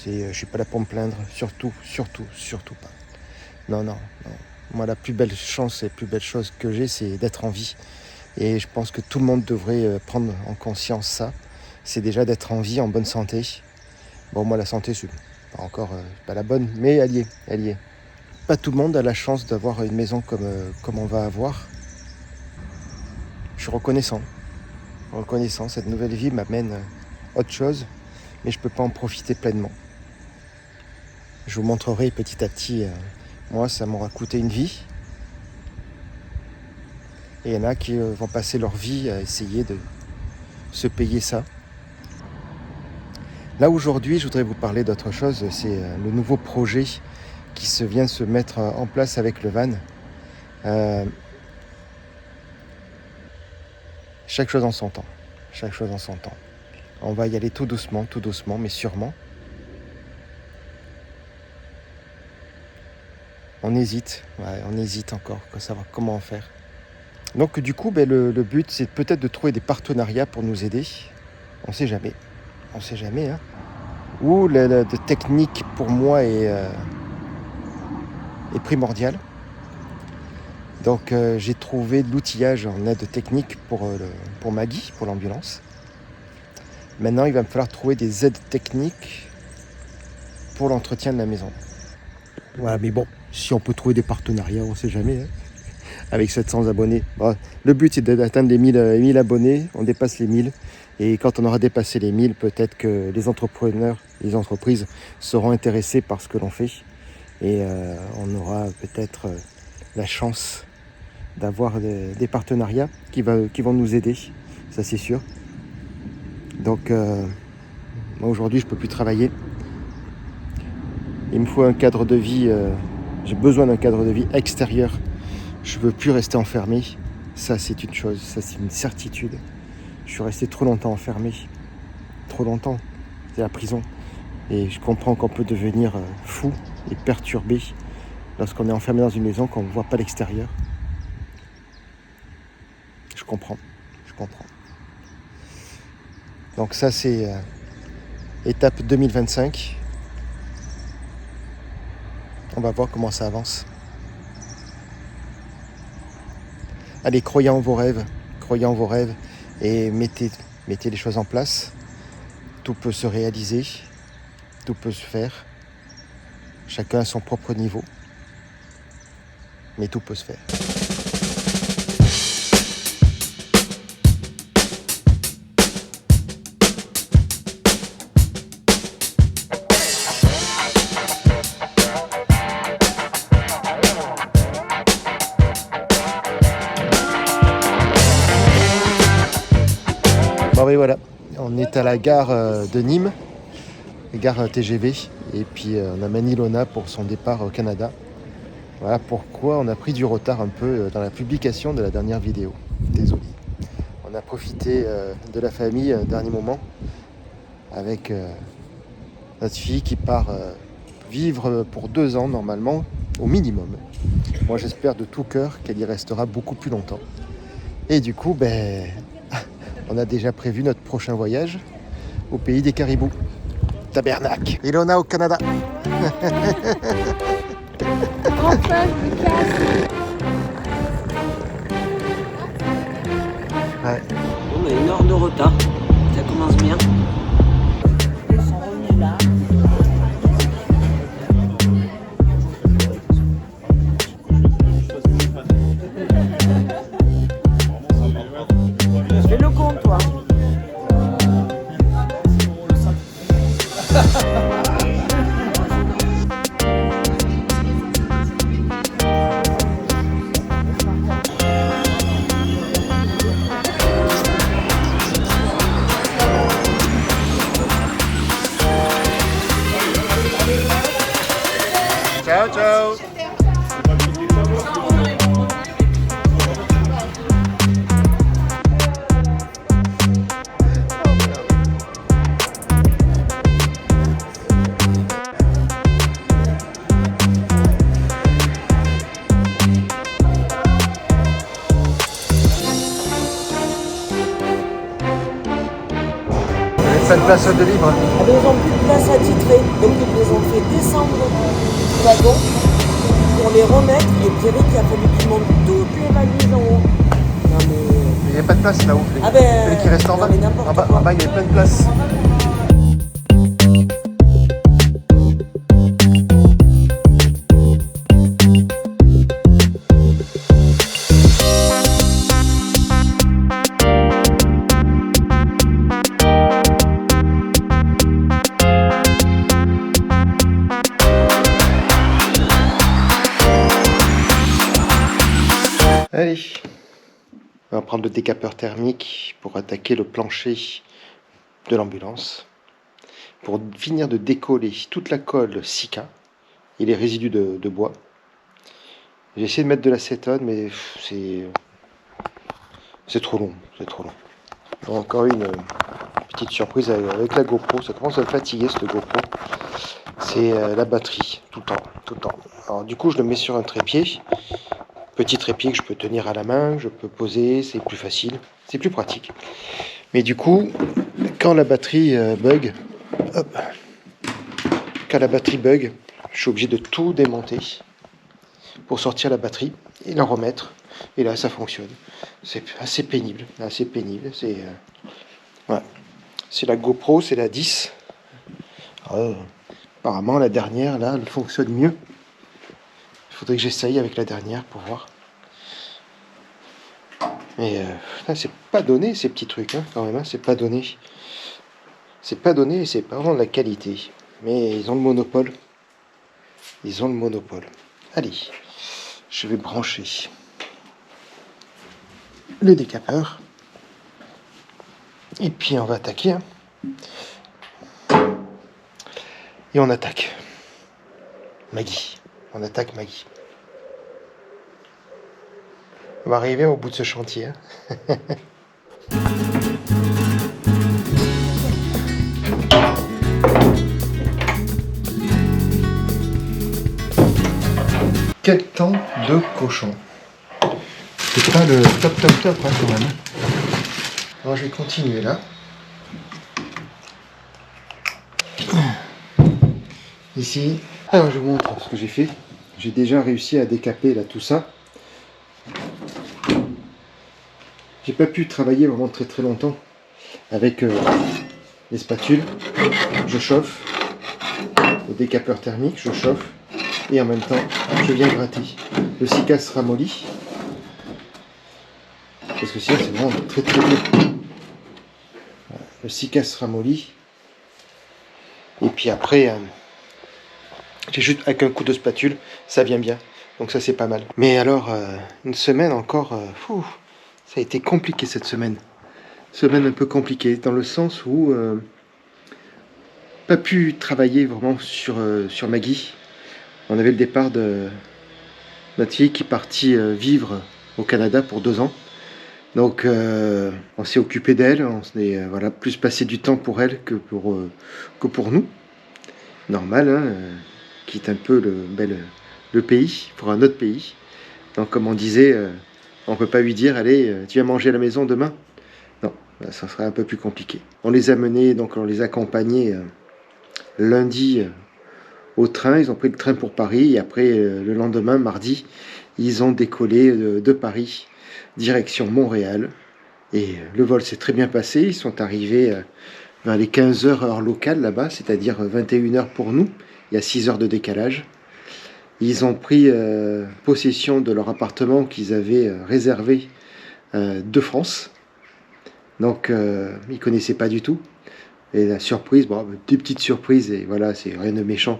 Je suis pas là pour me plaindre, surtout pas. Non. Moi, la plus belle chance et la plus belle chose que j'ai, c'est d'être en vie. Et je pense que tout le monde devrait prendre en conscience ça. C'est déjà d'être en vie, en bonne santé. Bon, moi, la santé, c'est pas encore pas la bonne, mais elle y est. Pas tout le monde a la chance d'avoir une maison comme on va avoir. Je suis reconnaissant. Cette nouvelle vie m'amène autre chose, mais je peux pas en profiter pleinement. Je vous montrerai petit à petit, moi, ça m'aura coûté une vie. Et il y en a qui vont passer leur vie à essayer de se payer ça. Là, aujourd'hui, je voudrais vous parler d'autre chose. C'est le nouveau projet qui vient de se mettre en place avec le van. Chaque chose en son temps. On va y aller tout doucement, mais sûrement. On hésite encore à savoir comment en faire. Donc du coup, le but, c'est peut-être de trouver des partenariats pour nous aider. On sait jamais, hein. Ou la technique, pour moi, est primordiale. Donc j'ai trouvé de l'outillage en aide technique pour Maggie, pour l'ambulance. Maintenant, il va me falloir trouver des aides techniques pour l'entretien de la maison. Voilà, mais bon, si on peut trouver des partenariats, on ne sait jamais, hein, avec 700 abonnés. Bon, le but, c'est d'atteindre les 1000 abonnés, on dépasse les 1000. Et quand on aura dépassé les 1000, peut-être que les entrepreneurs, les entreprises seront intéressés par ce que l'on fait. Et on aura peut-être la chance d'avoir des partenariats qui vont nous aider, ça c'est sûr. Donc, moi aujourd'hui, je ne peux plus travailler. Il me faut un cadre de vie, j'ai besoin d'un cadre de vie extérieur. Je ne veux plus rester enfermé. Ça, c'est une chose, ça, c'est une certitude. Je suis resté trop longtemps enfermé. Trop longtemps. C'est la prison. Et je comprends qu'on peut devenir fou et perturbé lorsqu'on est enfermé dans une maison, qu'on ne voit pas l'extérieur. Je comprends. Donc ça, c'est étape 2025. On va voir comment ça avance. Allez, croyez en vos rêves et mettez les choses en place. Tout peut se réaliser, tout peut se faire. Chacun à son propre niveau, mais tout peut se faire. Bon oui, voilà, on est à la gare de Nîmes, la gare TGV, et puis on a Manilona pour son départ au Canada. Voilà pourquoi on a pris du retard un peu dans la publication de la dernière vidéo. Désolé. On a profité de la famille un dernier moment avec notre fille qui part vivre pour 2 ans normalement, au minimum. Moi j'espère de tout cœur qu'elle y restera beaucoup plus longtemps. Et du coup, on a déjà prévu notre prochain voyage au pays des caribous. Tabernacle. Ilona au Canada. Enfin, je me casse. Ouais. On a 1 heure de retard. Ça commence bien. Ils sont revenus là. Fais le compte, toi. Ciao. pas de place de libre. Ah ben, ils n'ont plus de place à titrer. Donc ils les ont fait descendre du wagon pour les remettre. Et Pierrick, il a fallu qu'il monte toutes les valises en haut. Non mais... Il n'y a pas de place là-haut. Ah ben... Celui qui reste en non, bas. mais n'importe En bas, quoi. en bas, il y a plein de place. Allez, on va prendre le décapeur thermique pour attaquer le plancher de l'ambulance. Pour finir de décoller toute la colle Sika et les résidus de bois. J'ai essayé de mettre de l'acétone, mais c'est trop long, c'est trop long. Encore une petite surprise avec la GoPro, ça commence à me fatiguer ce GoPro. C'est la batterie, tout le temps, tout le temps. Alors du coup je le mets sur un trépied. Petit trépied que je peux tenir à la main, je peux poser, c'est plus facile, c'est plus pratique. Mais du coup, quand la batterie bug, hop, quand la batterie bug, je suis obligé de tout démonter pour sortir la batterie et la remettre. Et là, ça fonctionne. C'est assez pénible, assez pénible. Ouais. C'est la GoPro, c'est la 10. Apparemment, la dernière, là, elle fonctionne mieux. Il faudrait que j'essaye avec la dernière pour voir. Mais c'est pas donné ces petits trucs, hein, quand même, hein, c'est pas donné. C'est pas donné et c'est pas vraiment de la qualité. Mais ils ont le monopole. Ils ont le monopole. Allez, je vais brancher le décapeur. Et puis on va attaquer. Hein. Et on attaque. Maggie. On attaque Maggie. On va arriver au bout de ce chantier. Hein. Quel temps de cochon. C'est pas le top hein, quand même. Alors je vais continuer là. Ici. Alors je vous montre ce que j'ai fait. J'ai déjà réussi à décaper là tout ça. J'ai pas pu travailler vraiment très très longtemps avec les spatules. Je chauffe au décapeur thermique, je chauffe et en même temps je viens gratter. Le Sika se ramollit parce que sinon c'est vraiment très très dur. Le Sika se ramollit et puis après j'ai juste avec un coup de spatule ça vient bien, donc ça c'est pas mal. Mais alors une semaine encore, ça a été compliqué cette semaine. Semaine un peu compliquée dans le sens où pas pu travailler vraiment sur Maggie. On avait le départ de notre fille qui est partie vivre au Canada pour 2 ans. Donc on s'est occupé d'elle, on s'est plus passé du temps pour elle que pour nous. Normal, hein, quitte un peu le pays pour un autre pays. Donc comme on disait, on ne peut pas lui dire allez, tu vas manger à la maison demain. Non, ça serait un peu plus compliqué. On les a menés, donc on les a accompagnés lundi au train. Ils ont pris le train pour Paris et après le lendemain, mardi, ils ont décollé de Paris direction Montréal. Et le vol s'est très bien passé. Ils sont arrivés vers les 15h heure locale là-bas, c'est-à-dire 21h pour nous. Il y a 6 heures de décalage. Ils ont pris possession de leur appartement qu'ils avaient réservé de France. Donc, ils ne connaissaient pas du tout. Et la surprise, des petites surprises, et voilà, c'est rien de méchant.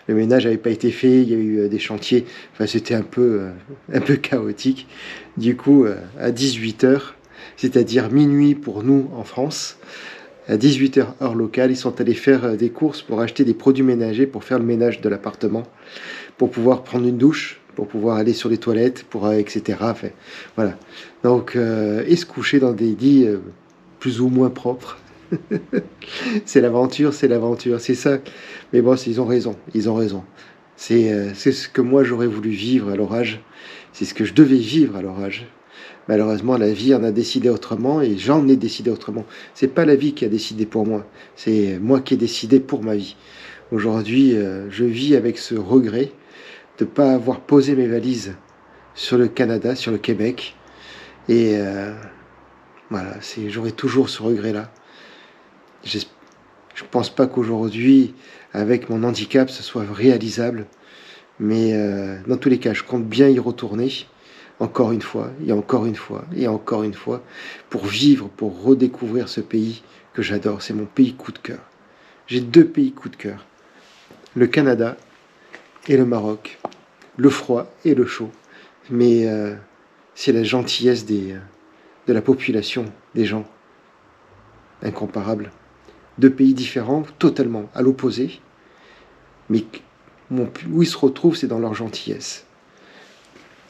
Le ménage n'avait pas été fait, il y a eu des chantiers, enfin c'était un peu chaotique. Du coup, à 18h, c'est-à-dire minuit pour nous en France, à 18h heure locale, ils sont allés faire des courses pour acheter des produits ménagers, pour faire le ménage de l'appartement, pour pouvoir prendre une douche, pour pouvoir aller sur les toilettes, etc. Enfin, voilà. Donc, et se coucher dans des lits plus ou moins propres. C'est l'aventure, c'est ça. Mais bon, ils ont raison. C'est ce que moi j'aurais voulu vivre à l'orage. C'est ce que je devais vivre à l'orage. Malheureusement, la vie en a décidé autrement et j'en ai décidé autrement. C'est pas la vie qui a décidé pour moi, c'est moi qui ai décidé pour ma vie. Aujourd'hui, je vis avec ce regret de ne pas avoir posé mes valises sur le Canada, sur le Québec. Et voilà, j'aurai toujours ce regret-là. Je ne pense pas qu'aujourd'hui, avec mon handicap, ce soit réalisable. Mais dans tous les cas, je compte bien y retourner. Encore une fois, et encore une fois, et encore une fois, pour vivre, pour redécouvrir ce pays que j'adore. C'est mon pays coup de cœur. J'ai 2 pays coup de cœur. Le Canada et le Maroc. Le froid et le chaud. Mais c'est la gentillesse de la population, des gens. Incomparable. 2 pays différents, totalement à l'opposé. Mais où ils se retrouvent, c'est dans leur gentillesse.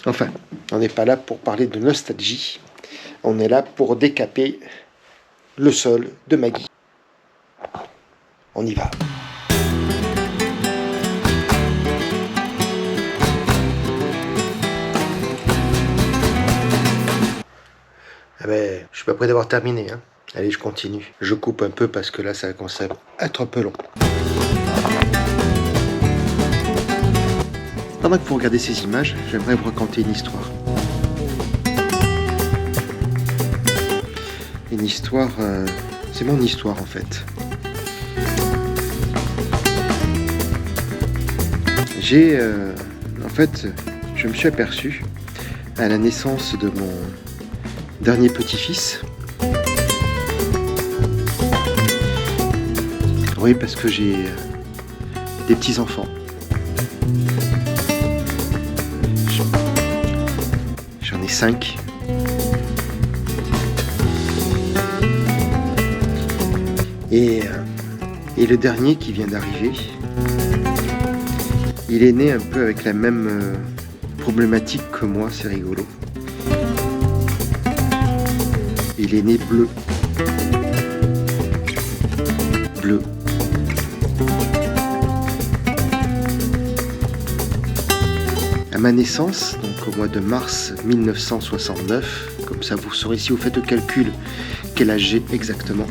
Enfin, on n'est pas là pour parler de nostalgie. On est là pour décaper le sol de Maggie. On y va. Ah ben, je suis pas près d'avoir terminé. Hein. Allez, je continue. Je coupe un peu parce que là, ça commence à être un peu long. Pendant que vous regardez ces images, j'aimerais vous raconter une histoire. Une histoire, c'est mon histoire en fait. En fait, je me suis aperçu à la naissance de mon dernier petit-fils. Oui, parce que j'ai des petits-enfants. J'en ai 5. Et le dernier qui vient d'arriver, il est né un peu avec la même problématique que moi, c'est rigolo. Il est né bleu. Bleu. À ma naissance, donc au mois de mars 1969, comme ça vous saurez si vous faites le calcul quel âge j'ai exactement.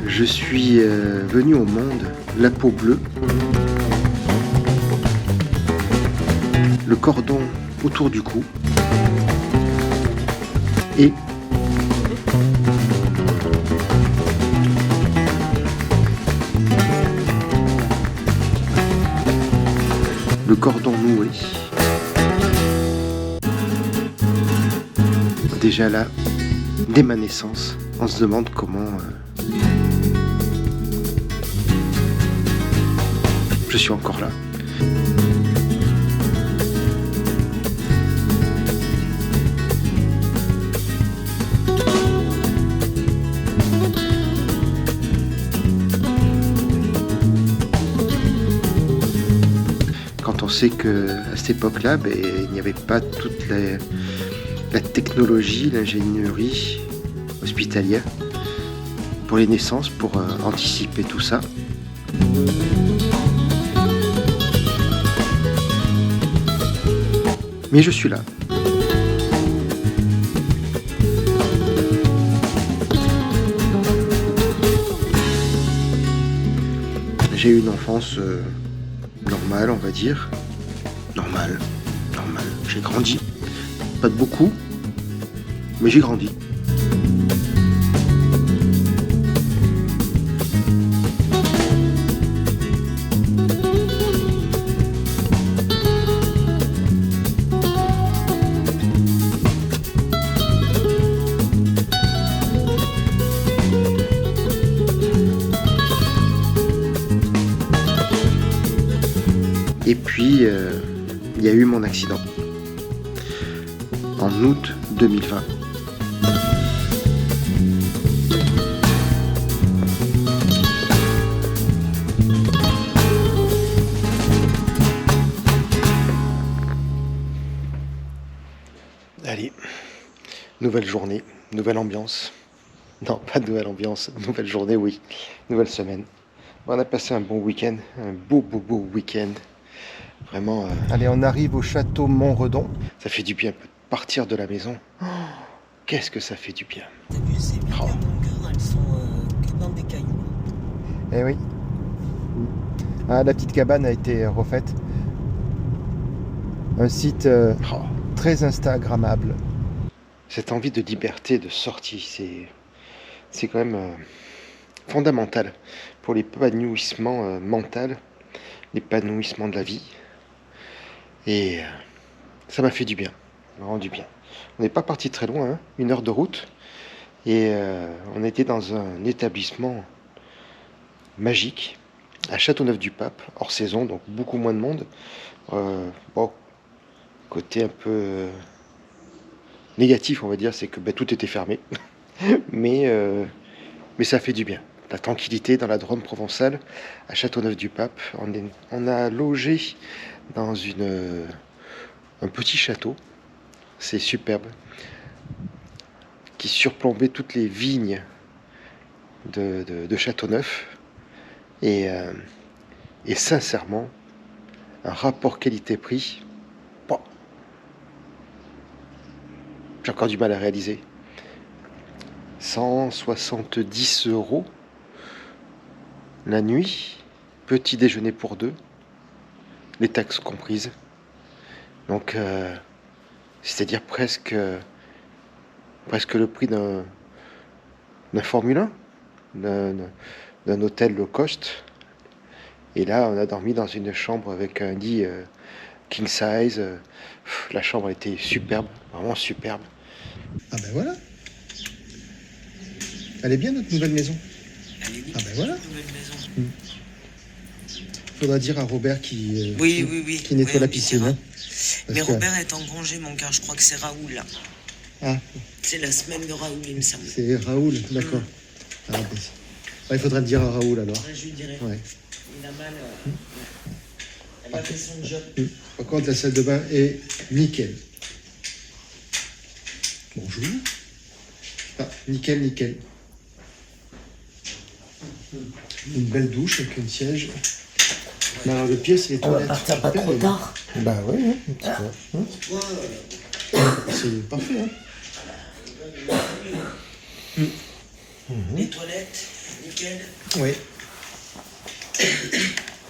Je suis venu au monde la peau bleue, le cordon autour du cou et le cordon noué. Déjà là, dès ma naissance, on se demande comment je suis encore là. Quand on sait que à cette époque-là, il n'y avait pas toute la technologie, l'ingénierie hospitalière pour les naissances, pour anticiper tout ça. Mais je suis là. J'ai eu une enfance normale, on va dire. Normale. J'ai grandi. Pas de beaucoup, mais j'ai grandi. Et puis, il y a eu mon accident. En août 2020. Nouvelle journée, nouvelle ambiance. Non, pas de nouvelle ambiance, nouvelle journée, oui. Nouvelle semaine. On a passé un bon week-end, un beau week-end. Vraiment. Allez, on arrive au château Montredon. Ça fait du bien de partir de la maison. Oh, qu'est-ce que ça fait du bien. T'as vu ces villes en longueur, elles sont que dans des cailloux. Eh oui. Ah, la petite cabane a été refaite. Un site très instagrammable. Cette envie de liberté, de sortie, c'est quand même fondamental pour l'épanouissement mental, l'épanouissement de la vie. Et ça m'a fait du bien, vraiment du bien. On n'est pas parti très loin, hein, 1 heure de route. Et on était dans un établissement magique, à Châteauneuf-du-Pape, hors saison, donc beaucoup moins de monde. Bon, côté un peu négatif, on va dire, c'est que tout était fermé. mais ça fait du bien. La tranquillité dans la Drôme provençale, à Châteauneuf-du-Pape. On a logé dans un petit château. C'est superbe. Qui surplombait toutes les vignes de Châteauneuf. Et sincèrement, un rapport qualité-prix, bon, j'ai encore du mal à réaliser. 170 € la nuit, petit déjeuner pour 2, les taxes comprises. Donc, c'est-à-dire presque le prix d'un Formule 1, d'un hôtel low cost. Et là, on a dormi dans une chambre avec un lit king size. La chambre était superbe, vraiment superbe. Ah ben voilà. Elle est bien notre nouvelle maison. Ah ben voilà. Faudra dire à Robert qui nettoie la piscine. Hein, mais Robert est en congé, mon gars. Je crois que c'est Raoul là. Ah. C'est la semaine de Raoul, il me semble. C'est Raoul, d'accord. Ah, ben, il faudra le dire à Raoul alors. Ouais, je lui dirai. Ouais. Il a mal. Elle a fait son job. Par contre, la salle de bain est nickel. Bonjour. Ah, nickel. Une belle douche avec un siège. Mais alors, le pire, c'est les toilettes. On va partir pas trop tard. Bah ouais. C'est parfait. Hein. Les toilettes, nickel. Oui.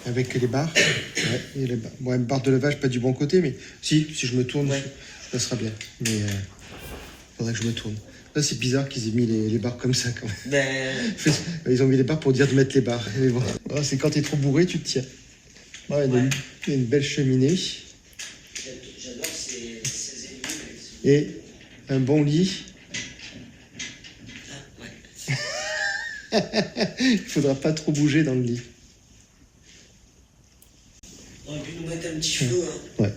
Avec les barres. Ouais, et les barres. Bon, une barre de lavage, pas du bon côté, mais si je me tourne, ça sera bien. Mais faudrait que je me tourne. Là, c'est bizarre qu'ils aient mis les barres comme ça quand même. Ils ont mis les barres pour dire de mettre les barres. Mais bon, c'est quand t'es trop bourré, tu te tiens. Ouais, il y a une belle cheminée. J'adore ces aiguilles. Et un bon lit. Il faudra pas trop bouger dans le lit. On aurait pu nous mettre un petit feu. Hein. Ouais.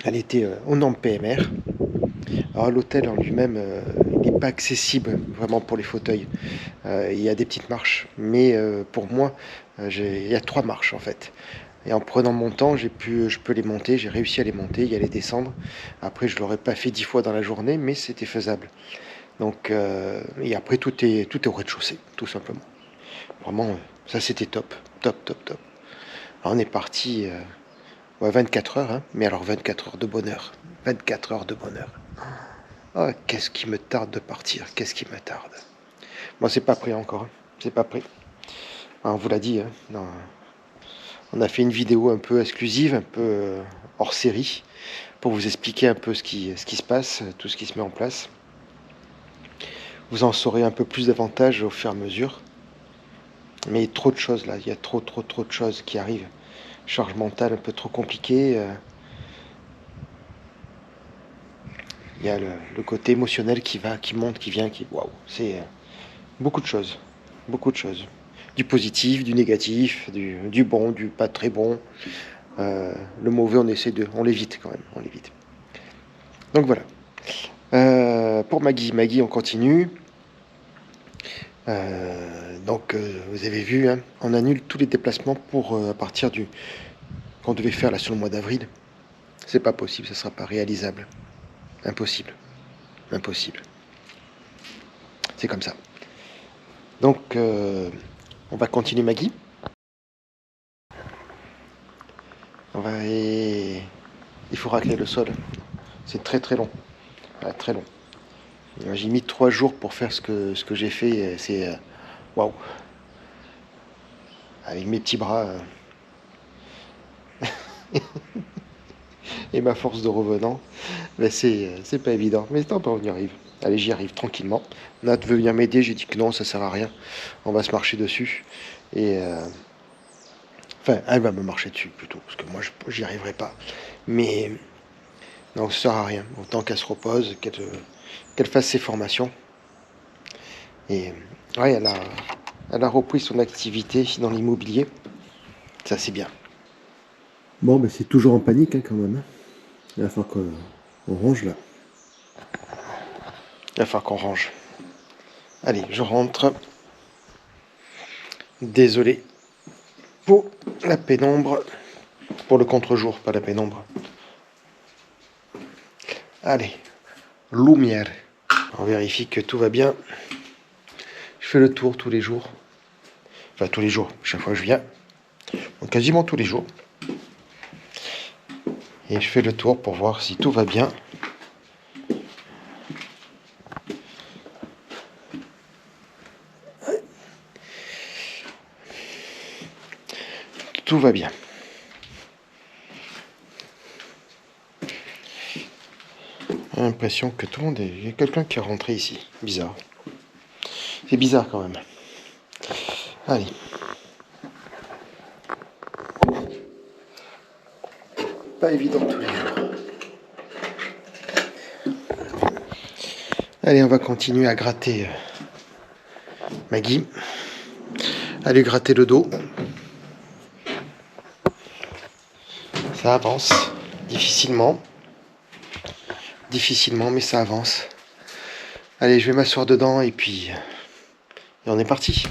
Elle était au nom PMR. Alors l'hôtel en lui-même, il n'est pas accessible vraiment pour les fauteuils. Il y a des petites marches, mais pour moi, il y a 3 marches en fait. Et en prenant mon temps, je peux les monter, j'ai réussi à les monter et à les descendre. Après, je ne l'aurais pas fait 10 fois dans la journée, mais c'était faisable. Donc, et après, tout est au rez-de-chaussée, tout simplement. Vraiment, ça c'était top. Alors, on est parti 24 heures, hein, mais alors 24 heures de bonheur. 24 heures de bonheur. Oh, qu'est-ce qui me tarde de partir, qu'est-ce qui me tarde. Bon, c'est pas prêt encore, hein. C'est pas prêt. On vous l'a dit, hein, on a fait une vidéo un peu exclusive, un peu hors série, pour vous expliquer un peu ce qui se passe, tout ce qui se met en place. Vous en saurez un peu plus davantage au fur et à mesure. Mais trop de choses là, il y a trop de choses qui arrivent. Charge mentale un peu trop compliquée. Il y a le côté émotionnel qui monte, qui vient, waouh, c'est beaucoup de choses. Du positif, du négatif, du bon, du pas très bon. Le mauvais, on l'évite quand même, on l'évite. Donc voilà. Pour Maggie, on continue. Donc vous avez vu, hein, on annule tous les déplacements pour à partir qu'on devait faire là sur le mois d'avril. C'est pas possible, ça sera pas réalisable. Impossible. Impossible. C'est comme ça. Donc, on va continuer Maggie. Il faut racler le sol. C'est très très long. Ouais, très long. J'ai mis 3 jours pour faire ce que j'ai fait. C'est waouh. Avec mes petits bras et ma force de revenant, ben c'est pas évident. Mais tant pis, on y arrive. Allez, j'y arrive tranquillement. Nat veut venir m'aider. J'ai dit que non, ça sert à rien. On va se marcher dessus. Et enfin, elle va me marcher dessus plutôt, parce que moi, j'y arriverai pas. Mais non, ça sert à rien. Autant qu'elle se repose, qu'elle fasse ses formations. Et ouais, elle a repris son activité dans l'immobilier. Ça, c'est bien. Bon, ben c'est toujours en panique quand même. Il va falloir qu'on range là. Il va falloir qu'on range. Allez, je rentre. Désolé pour la pénombre. Pour le contre-jour, pas la pénombre. Allez, lumière. On vérifie que tout va bien. Je fais le tour tous les jours. Enfin, tous les jours, chaque fois que je viens. Donc, quasiment tous les jours. Et je fais le tour pour voir si tout va bien. Tout va bien. J'ai l'impression que tout le monde est... Il y a quelqu'un qui est rentré ici. Bizarre. C'est bizarre quand même. Allez. Pas évident tous les jours. Allez, on va continuer à gratter Maggie. Allez gratter le dos. Ça avance. Difficilement. Difficilement, mais ça avance. Allez, je vais m'asseoir dedans et puis... Et on est parti.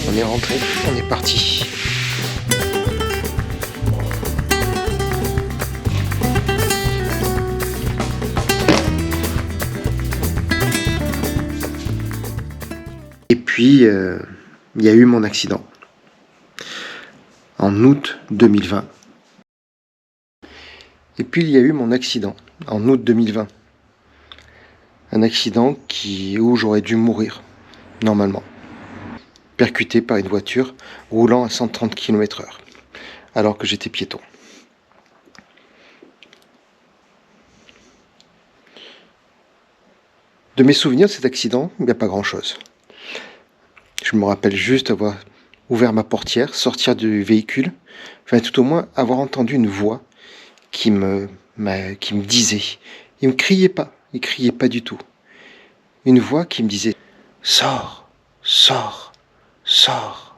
On est rentré, on est parti. Et puis, il y a eu mon accident en août 2020. Et puis, il y a eu mon accident en août 2020. Un accident où j'aurais dû mourir, normalement. Percuté par une voiture roulant à 130 km/h, alors que j'étais piéton. De mes souvenirs de cet accident, il n'y a pas grand-chose. Je me rappelle juste avoir ouvert ma portière, sortir du véhicule, enfin tout au moins avoir entendu une voix qui me disait, il me criait pas du tout. Une voix qui me disait « Sors, sors, sors ».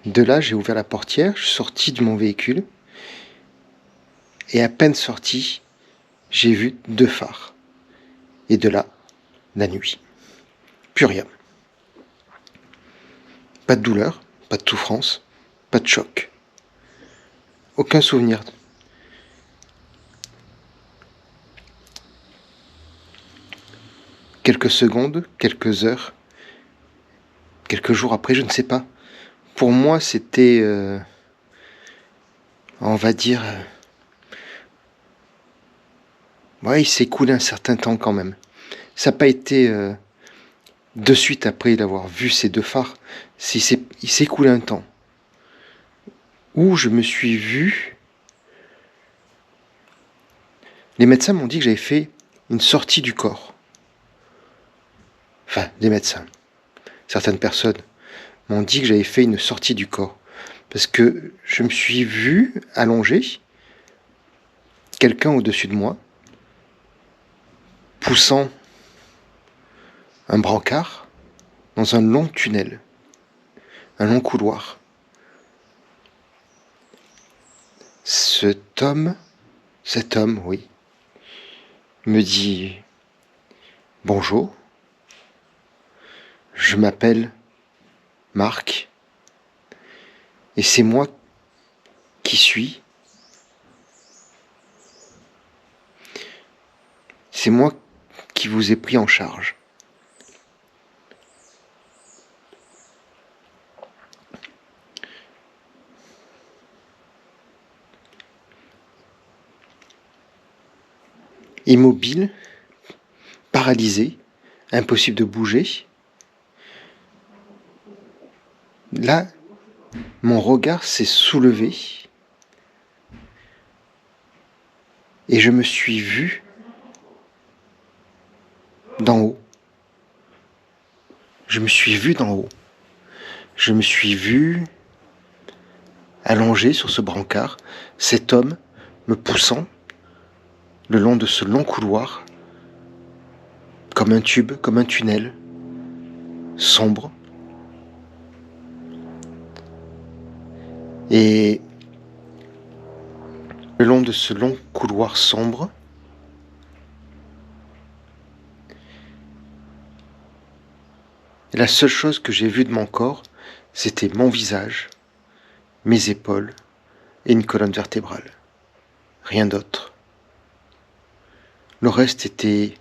De là, j'ai ouvert la portière, je suis sorti de mon véhicule, et à peine sorti, j'ai vu 2 phares. Et de là, la nuit. Plus rien. Pas de douleur, pas de souffrance, pas de choc. Aucun souvenir. Quelques secondes, quelques heures, quelques jours après, je ne sais pas. Pour moi, c'était, on va dire, ouais, il s'est écoulé un certain temps quand même. Ça n'a pas été de suite après d'avoir vu ces 2 phares. Il s'est écoulé un temps où je me suis vu. Les médecins m'ont dit que j'avais fait une sortie du corps. Enfin, des médecins. Certaines personnes m'ont dit que j'avais fait une sortie du corps. Parce que je me suis vu allongé, quelqu'un au-dessus de moi, poussant un brancard dans un long tunnel, un long couloir. Cet homme, oui, me dit « Bonjour, je m'appelle Marc et c'est moi qui suis. C'est moi qui vous ai pris en charge. » Immobile, paralysé, impossible de bouger. Là, mon regard s'est soulevé et je me suis vu d'en haut. Je me suis vu d'en haut. Je me suis vu allongé sur ce brancard, cet homme me poussant le long de ce long couloir, comme un tube, comme un tunnel, sombre. Et le long de ce long couloir sombre, la seule chose que j'ai vue de mon corps, c'était mon visage, mes épaules et une colonne vertébrale. Rien d'autre. Le reste était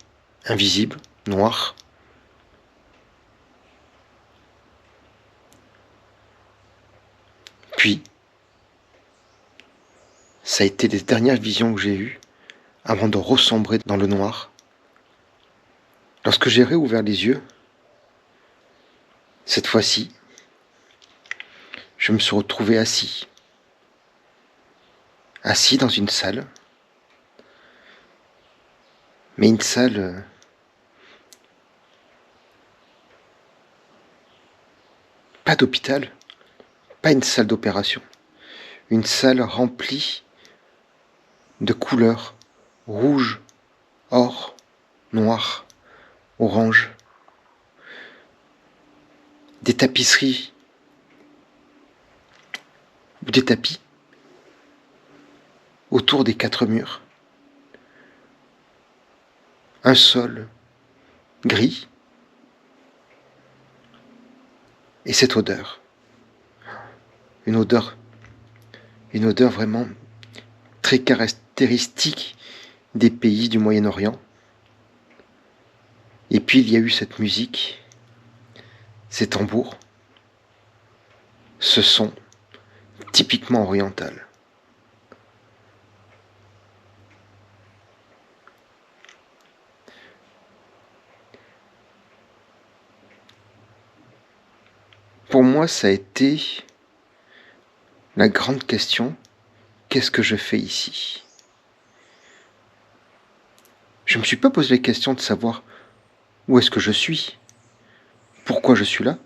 invisible, noir. Puis, ça a été les dernières visions que j'ai eues avant de ressombrer dans le noir. Lorsque j'ai réouvert les yeux, cette fois-ci, je me suis retrouvé assis dans une salle, mais une salle pas d'hôpital, pas une salle d'opération, une salle remplie de couleurs rouge, or, noir, orange, des tapisseries ou des tapis autour des 4 murs, un sol gris et cette odeur, une odeur vraiment très caractéristique des pays du Moyen-Orient. Et puis il y a eu cette musique, ces tambours, ce son typiquement oriental. Pour moi, ça a été la grande question, qu'est-ce que je fais ici? Je ne me suis pas posé la question de savoir où est-ce que je suis, pourquoi je suis là,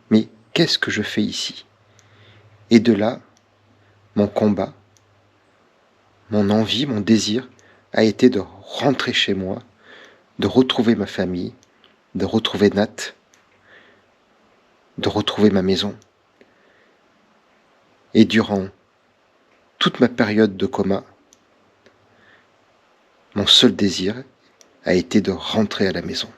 mais qu'est-ce que je fais ici? Et de là, mon combat, mon envie, mon désir a été de rentrer chez moi, de retrouver ma famille, de retrouver Nat, de retrouver ma maison. Et durant toute ma période de coma, mon seul désir a été de rentrer à la maison.